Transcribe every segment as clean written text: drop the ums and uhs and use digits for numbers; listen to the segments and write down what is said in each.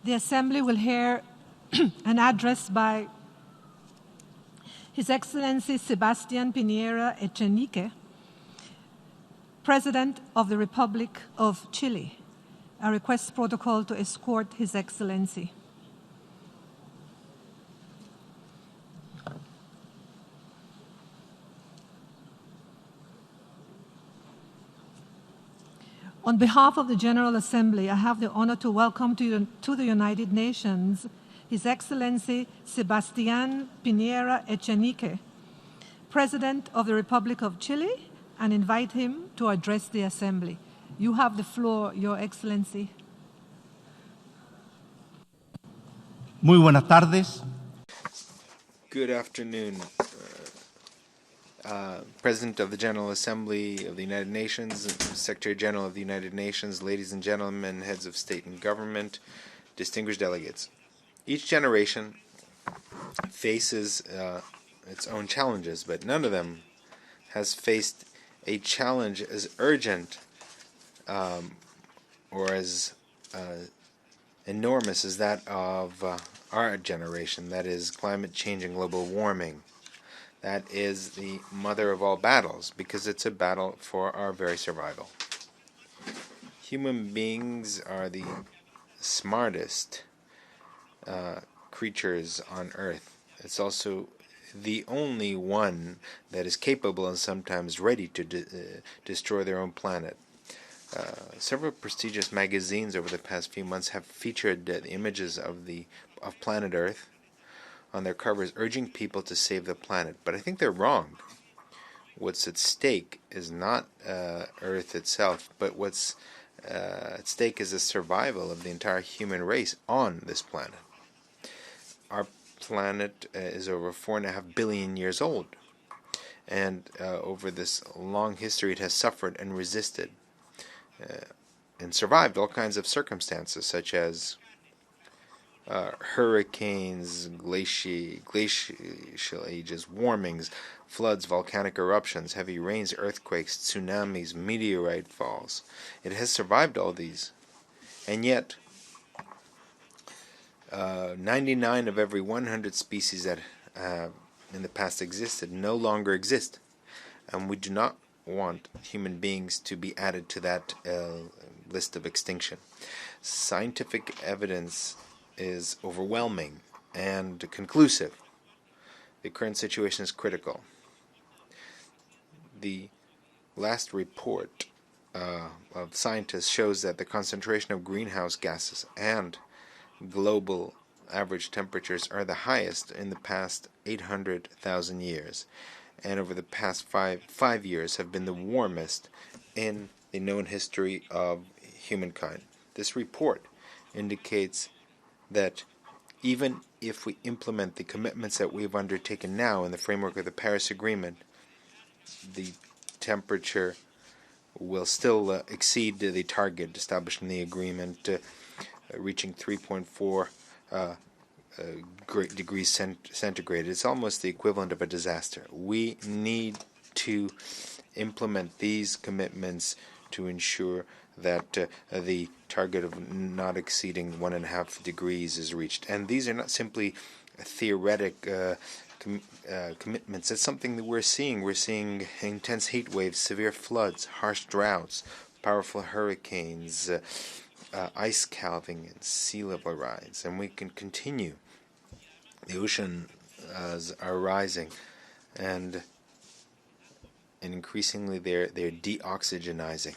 The Assembly will hear an address by His Excellency Sebastián Piñera Echeñique, President of the Republic of Chile. I request protocol to escort His Excellency. On behalf of the General Assembly, I have the honor to welcome to the United Nations His Excellency Sebastián Piñera Echeñique, President of the Republic of Chile, and invite him to address the Assembly. You have the floor, Your Excellency. Muy buenas tardes. Good afternoon, President of the General Assembly of the United Nations, Secretary General of the United Nations, ladies and gentlemen, heads of state and government, distinguished delegates. Each generation faces its own challenges, but none of them has faced a challenge as urgent or as enormous as that of our generation, that is climate change and global warming. That is the mother of all battles, because it's a battle for our very survival. Human beings are the smartest creatures on Earth. It's also the only one that is capable and sometimes ready to destroy their own planet. Several prestigious magazines over the past few months have featured the images of planet Earth on their covers, urging people to save the planet. But I think they're wrong. What's at stake is not Earth itself, but what's at stake is the survival of the entire human race on this planet. Our planet is over 4.5 billion years old, and over this long history it has suffered and resisted and survived all kinds of circumstances, such as hurricanes, glacial ages, warmings, floods, volcanic eruptions, heavy rains, earthquakes, tsunamis, meteorite falls. It has survived all these, and yet 99 of every 100 species that in the past existed no longer exist, and we do not want human beings to be added to that list of extinction. Scientific evidence is overwhelming and conclusive. The current situation is critical. The last report of scientists shows that the concentration of greenhouse gases and global average temperatures are the highest in the past 800,000 years, and over the past five years have been the warmest in the known history of humankind. This report indicates that even if we implement the commitments that we've undertaken now in the framework of the Paris Agreement, the temperature will still exceed the target established in the agreement, reaching 3.4 degrees centigrade. It's almost the equivalent of a disaster. We need to implement these commitments to ensure that the target of not exceeding 1.5 degrees is reached. And these are not simply theoretic commitments. It's something that we're seeing. We're seeing intense heat waves, severe floods, harsh droughts, powerful hurricanes, ice calving, and sea level rise. And we can continue. The oceans are rising, and increasingly they're deoxygenizing.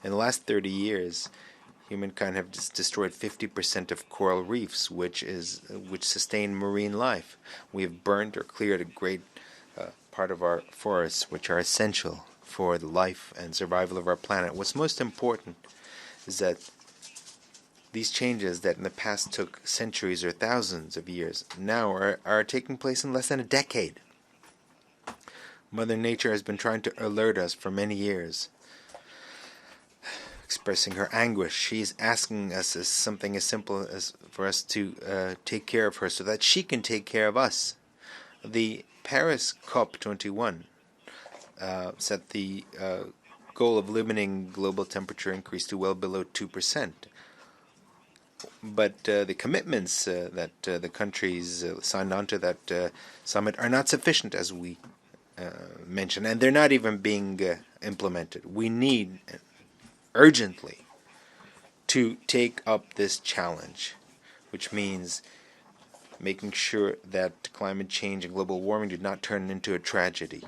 In the last 30 years, humankind have destroyed 50% of coral reefs, which sustain marine life. We have burned or cleared a great part of our forests, which are essential for the life and survival of our planet. What's most important is that these changes that in the past took centuries or thousands of years now are taking place in less than a decade. Mother Nature has been trying to alert us for many years, expressing her anguish. She's asking us as something as simple as for us to take care of her so that she can take care of us. The Paris COP21 set the goal of limiting global temperature increase to well below 2%. But the commitments that the countries signed on to that summit are not sufficient, as we mentioned, and they're not even being implemented. We need urgently to take up this challenge, which means making sure that climate change and global warming do not turn into a tragedy.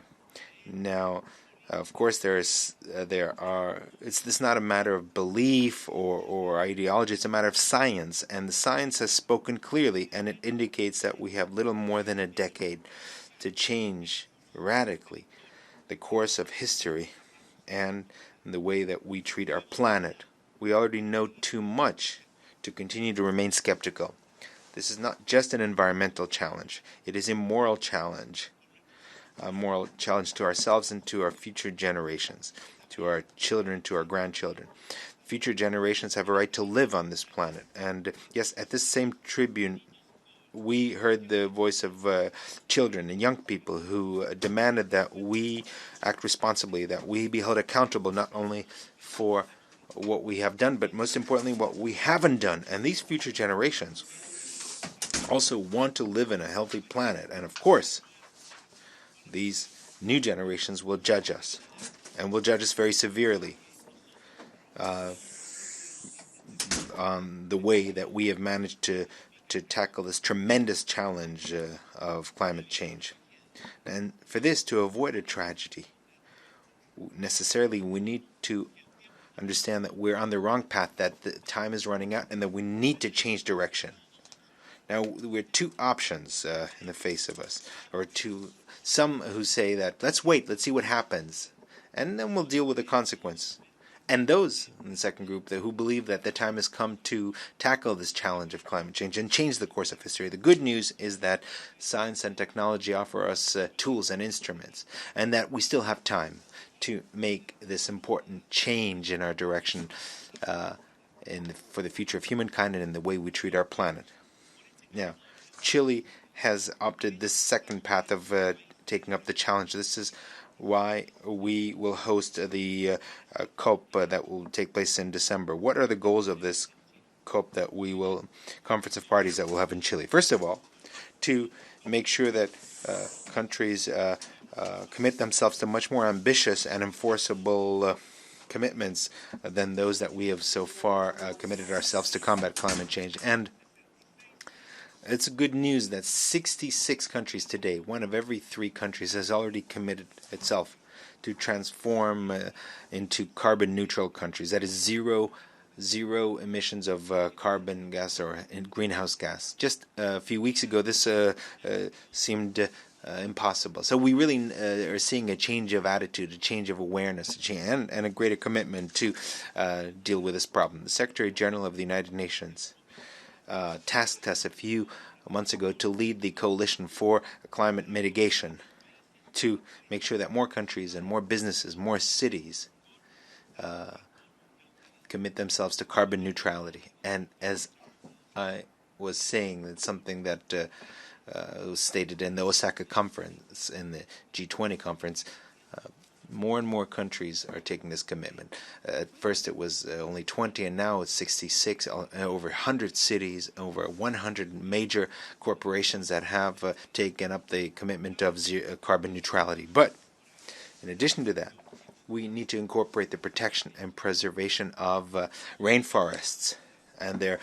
Now, of course, this is not a matter of belief or ideology. It's a matter of science, and the science has spoken clearly, and it indicates that we have little more than a decade to change radically the course of history and the way that we treat our planet. We already know too much to continue to remain skeptical. This is not just an environmental challenge. It is a moral challenge to ourselves and to our future generations, to our children, to our grandchildren. Future generations have a right to live on this planet. And yes, at this same tribune, we heard the voice of children and young people who demanded that we act responsibly, that we be held accountable not only for what we have done, but most importantly, what we haven't done. And these future generations also want to live in a healthy planet. And of course, these new generations will judge us, and will judge us very severely on the way that we have managed to tackle this tremendous challenge of climate change. And for this to avoid a tragedy, necessarily we need to understand that we're on the wrong path, that the time is running out, and that we need to change direction. Now, we're two options in the face of us, or some who say that, let's wait, let's see what happens, and then we'll deal with the consequence. And those in the second group who believe that the time has come to tackle this challenge of climate change and change the course of history. The good news is that science and technology offer us tools and instruments, and that we still have time to make this important change in our direction for the future of humankind and in the way we treat our planet. Now, Chile has opted this second path of taking up the challenge. This is why we will host the COP that will take place in December. What are the goals of this COP Conference of Parties that we'll have in Chile? First of all, to make sure that countries commit themselves to much more ambitious and enforceable commitments than those that we have so far committed ourselves to combat climate change. And it's good news that 66 countries today, one of every 3 countries, has already committed itself to transform into carbon neutral countries. That is zero emissions of carbon gas or greenhouse gas. Just a few weeks ago, this seemed impossible. So we really are seeing a change of attitude, a change of awareness, and a greater commitment to deal with this problem. The Secretary General of the United Nations tasked us a few months ago to lead the coalition for climate mitigation, to make sure that more countries and more businesses, more cities commit themselves to carbon neutrality. And as I was saying, it's something that was stated in the Osaka conference, in the G20 conference. More and more countries are taking this commitment. At first it was only 20, and now it's 66, over 100 cities, over 100 major corporations that have taken up the commitment of carbon neutrality. But in addition to that, we need to incorporate the protection and preservation of rainforests and their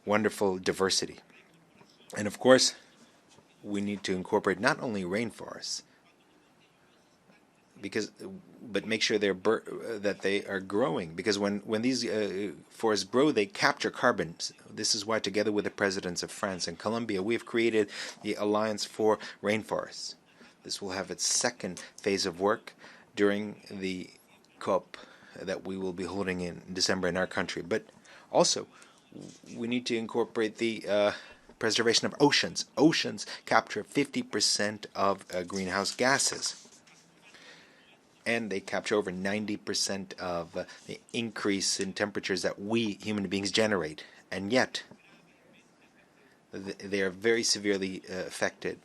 wonderful diversity. And of course, we need to incorporate not only rainforests, but make sure that they are growing. Because when these forests grow, they capture carbon. This is why, together with the presidents of France and Colombia, we have created the Alliance for Rainforests. This will have its second phase of work during the COP that we will be holding in December in our country. But also, we need to incorporate the preservation of oceans. Oceans capture 50% of greenhouse gases, and they capture over 90% of the increase in temperatures that we human beings generate. And yet, they are very severely affected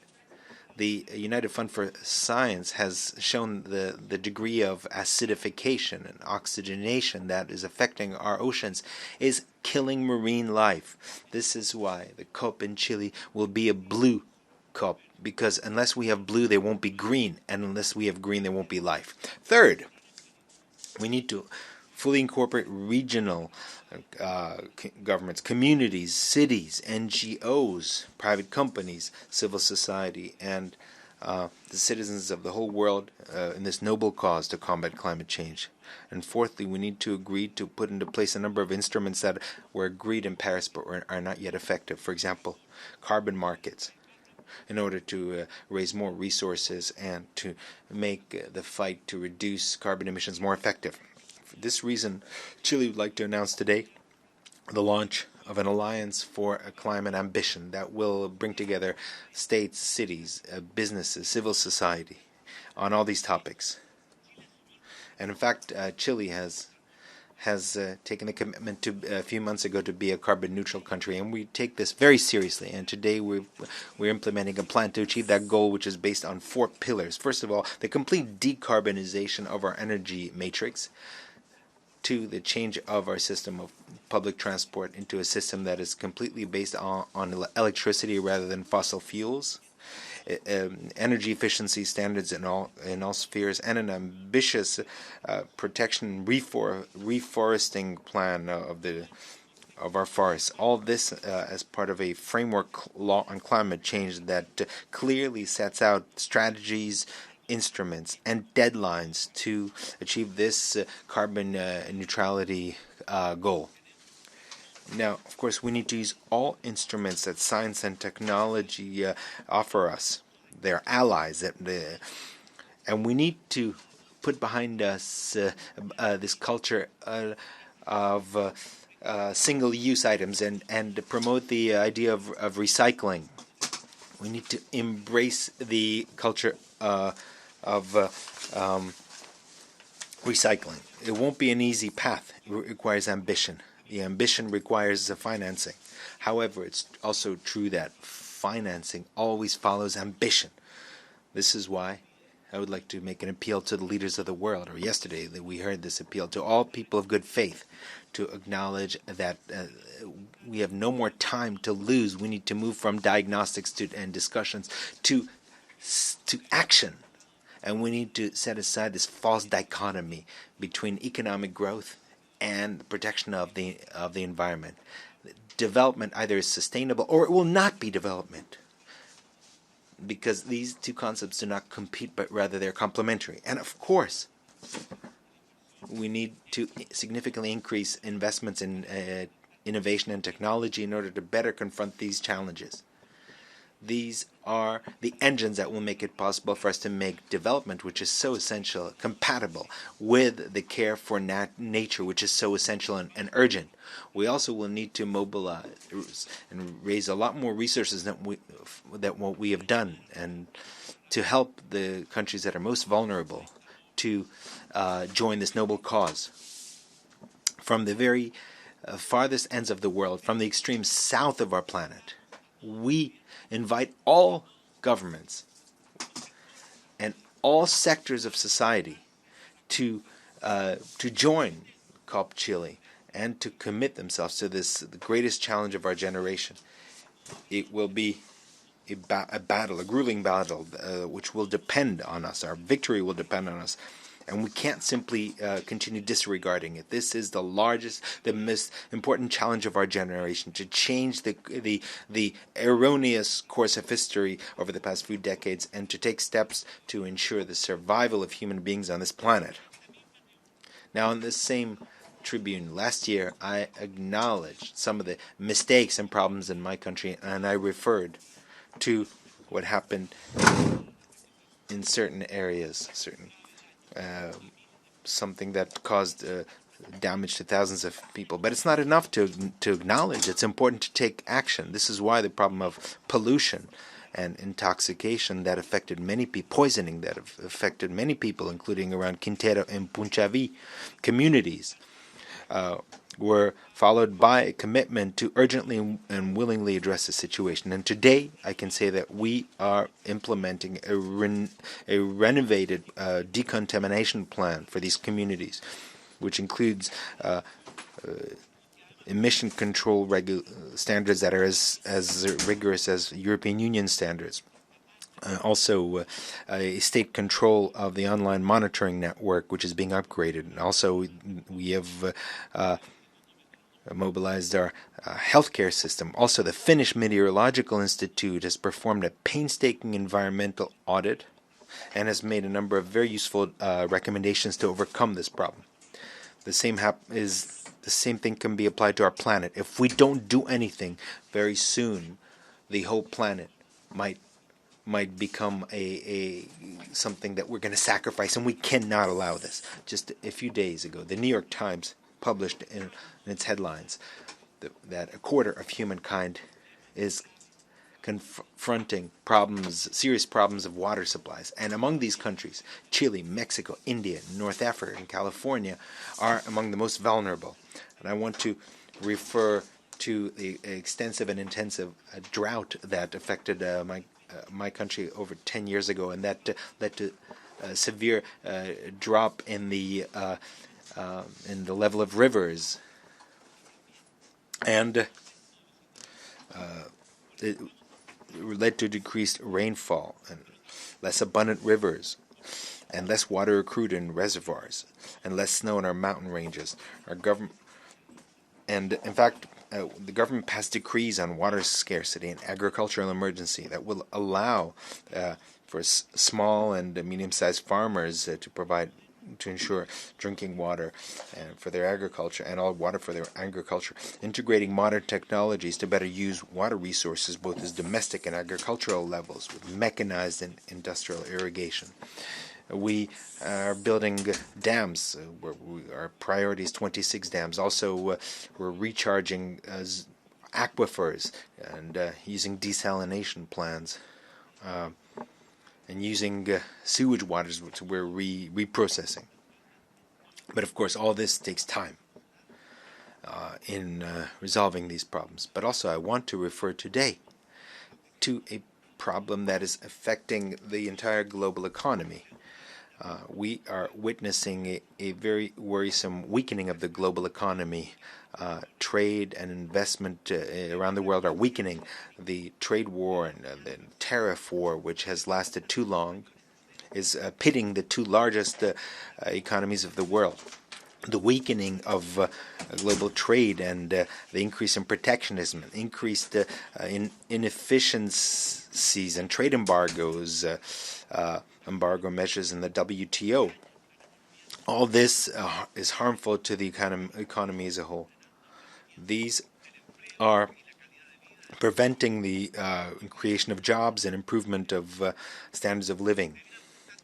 The United Fund for Science has shown the degree of acidification and oxygenation that is affecting our oceans is killing marine life. This is why the COP in Chile will be a blue COP, because unless we have blue, there won't be green, and unless we have green, there won't be life. Third, we need to fully incorporate regional governments, communities, cities, NGOs, private companies, civil society, and the citizens of the whole world in this noble cause to combat climate change. And fourthly, we need to agree to put into place a number of instruments that were agreed in Paris but are not yet effective. For example, carbon markets, in order to raise more resources and to make the fight to reduce carbon emissions more effective. For this reason, Chile would like to announce today the launch of an alliance for a climate ambition that will bring together states, cities, businesses, civil society on all these topics. And in fact, Chile has taken the commitment to a few months ago to be a carbon neutral country, and we take this very seriously. And today we're implementing a plan to achieve that goal, which is based on 4 pillars. First of all, the complete decarbonization of our energy matrix. 2, the change of our system of public transport into a system that is completely based on electricity rather than fossil fuels. Energy efficiency standards in all spheres, and an ambitious protection reforesting plan of our forests. All this as part of a framework law on climate change that clearly sets out strategies, instruments, and deadlines to achieve this carbon neutrality goal. Now, of course, we need to use all instruments that science and technology offer us. They're allies, and we need to put behind us this culture of single-use items and promote the idea of recycling. We need to embrace the culture of recycling. It won't be an easy path. It requires ambition. The ambition requires financing. However, it's also true that financing always follows ambition. This is why I would like to make an appeal to the leaders of the world, or yesterday that we heard this appeal to all people of good faith, to acknowledge that we have no more time to lose. We need to move from diagnostics and discussions to action. And we need to set aside this false dichotomy between economic growth and the protection of the environment. Development either is sustainable or it will not be development, because these two concepts do not compete, but rather they're complementary. And of course, we need to significantly increase investments in innovation and technology in order to better confront these challenges. These are the engines that will make it possible for us to make development, which is so essential, compatible with the care for nature, which is so essential and urgent. We also will need to mobilize and raise a lot more resources than what we have done, and to help the countries that are most vulnerable to join this noble cause. From the very farthest ends of the world, from the extreme south of our planet, we invite all governments and all sectors of society to join COP Chile and to commit themselves to the greatest challenge of our generation. It will be a battle, a grueling battle, which will depend on us. Our victory will depend on us. And we can't simply continue disregarding it. This is the largest, the most important challenge of our generation, to change the erroneous course of history over the past few decades and to take steps to ensure the survival of human beings on this planet. Now, in this same Tribune last year, I acknowledged some of the mistakes and problems in my country, and I referred to what happened in certain areas, something that caused damage to thousands of people. But it's not enough to acknowledge. It's important to take action. This is why the problem of pollution and intoxication that affected many people, poisoning that affected many people, including around Quintero and Punchaví communities, were followed by a commitment to urgently and willingly address the situation. And today, I can say that we are implementing a renovated decontamination plan for these communities, which includes emission control standards that are as rigorous as European Union standards. Also, a state control of the online monitoring network, which is being upgraded. And also, we have mobilized our healthcare system. Also, the Finnish Meteorological Institute has performed a painstaking environmental audit and has made a number of very useful recommendations to overcome this problem. The same thing can be applied to our planet. If we don't do anything, very soon the whole planet might become a something that we're going to sacrifice, and we cannot allow this. Just a few days ago, the New York Times published in its headlines that a quarter of humankind is confronting serious problems of water supplies. And among these countries, Chile, Mexico, India, North Africa, and California are among the most vulnerable. And I want to refer to the extensive and intensive drought that affected my country over 10 years ago, and that led to a severe drop in the level of rivers, and it led to decreased rainfall and less abundant rivers, and less water accrued in reservoirs, and less snow in our mountain ranges. Our government, and in fact, the government passed decrees on water scarcity and agricultural emergency that will allow for small and medium-sized farmers to ensure drinking water for their agriculture and all water for their agriculture, integrating modern technologies to better use water resources both as domestic and agricultural levels with mechanized and industrial irrigation. We are building dams. Our priority is 26 dams. Also, we're recharging aquifers and using desalination plants and using sewage waters, which we're reprocessing. But of course, all this takes time in resolving these problems. But also, I want to refer today to a problem that is affecting the entire global economy. We are witnessing a very worrisome weakening of the global economy. Trade and investment around the world are weakening. The trade war and the tariff war, which has lasted too long, is pitting the two largest economies of the world. The weakening of global trade and the increase in protectionism, increased inefficiencies and trade embargoes, embargo measures in the WTO. All this is harmful to the economy as a whole. These are preventing the creation of jobs and improvement of standards of living.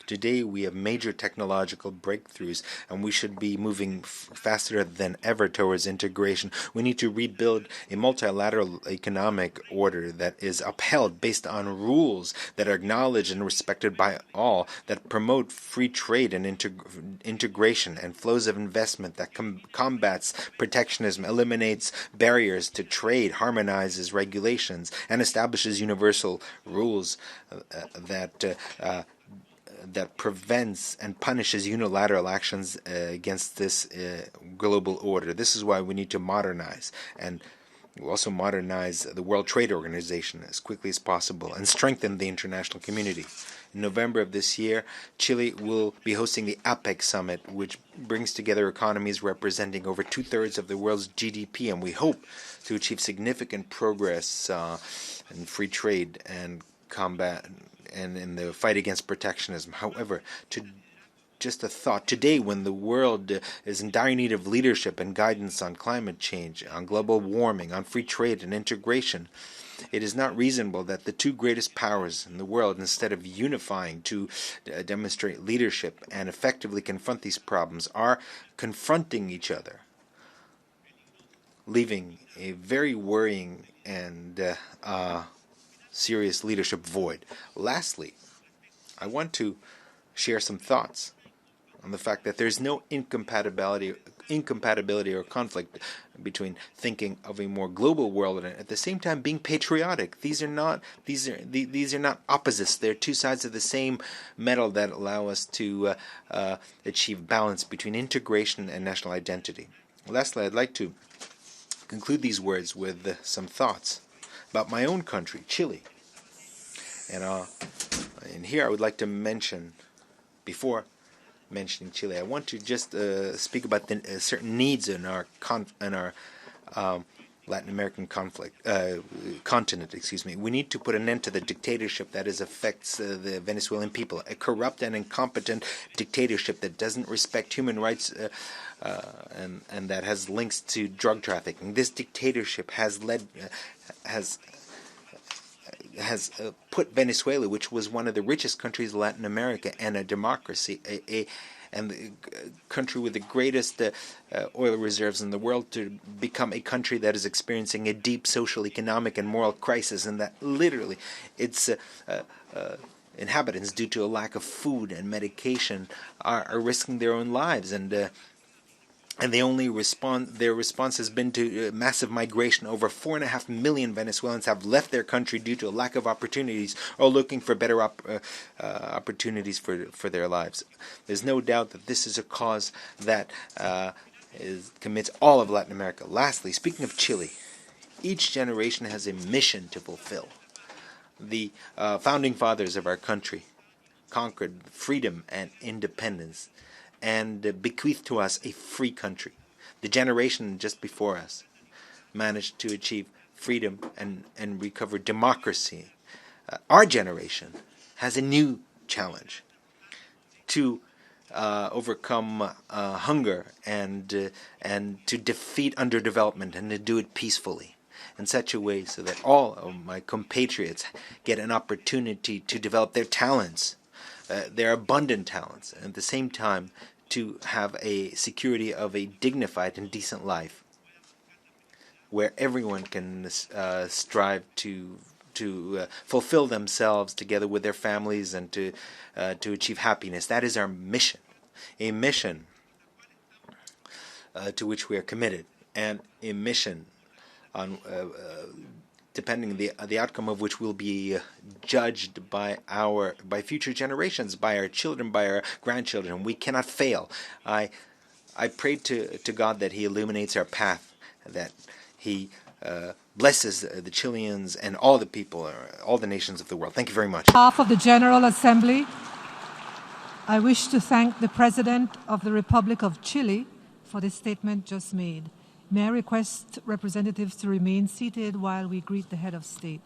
Today we have major technological breakthroughs, and we should be moving faster than ever towards integration. We need to rebuild a multilateral economic order that is upheld based on rules that are acknowledged and respected by all, that promote free trade and integration and flows of investment, that combats protectionism, eliminates barriers to trade, harmonizes regulations, and establishes universal rules that prevents and punishes unilateral actions against this global order. This is why we need to modernize, and we'll also modernize the World Trade Organization as quickly as possible and strengthen the international community. In November of this year, Chile will be hosting the APEC Summit, which brings together economies representing over 2/3 of the world's GDP, and we hope to achieve significant progress in free trade and combat and in the fight against protectionism. However, just a thought, today when the world is in dire need of leadership and guidance on climate change, on global warming, on free trade and integration, it is not reasonable that the two greatest powers in the world, instead of unifying to demonstrate leadership and effectively confront these problems, are confronting each other, leaving a very worrying and serious leadership void. Lastly, I want to share some thoughts on the fact that there's no incompatibility incompatibility or conflict between thinking of a more global world and at the same time being patriotic. These are not opposites. They're two sides of the same metal that allow us to achieve balance between integration and national identity. Lastly, I'd like to conclude these words with some thoughts about my own country, Chile. And here I would like to mention, before mentioning Chile, I want to just speak about the certain needs in our Latin American continent. We need to put an end to the dictatorship that affects the Venezuelan people. A corrupt and incompetent dictatorship that doesn't respect human rights and that has links to drug trafficking. This dictatorship has put Venezuela, which was one of the richest countries in Latin America and a democracy, and the country with the greatest oil reserves in the world, to become a country that is experiencing a deep social, economic, and moral crisis, and that literally its inhabitants, due to a lack of food and medication, are risking their own lives, and their response has been to massive migration. Over 4.5 million Venezuelans have left their country due to a lack of opportunities or looking for better opportunities for their lives. There's no doubt that this is a cause that commits all of Latin America. Lastly, speaking of Chile, each generation has a mission to fulfill. The founding fathers of our country conquered freedom and independence and bequeathed to us a free country. The generation just before us managed to achieve freedom and recover democracy. Our generation has a new challenge to overcome hunger and to defeat underdevelopment, and to do it peacefully in such a way so that all of my compatriots get an opportunity to develop their talents, their abundant talents, and at the same time to have a security of a dignified and decent life where everyone can strive to fulfill themselves together with their families and to achieve happiness. That is our mission, a mission to which we are committed, and a mission on depending the outcome of which will be judged by future generations, by our children, by our grandchildren. We cannot fail. I pray to God that He illuminates our path, that He blesses the Chileans and all the people, all the nations of the world. Thank you very much. On behalf of the General Assembly, I wish to thank the President of the Republic of Chile for the statement just made. May I request representatives to remain seated while we greet the head of state.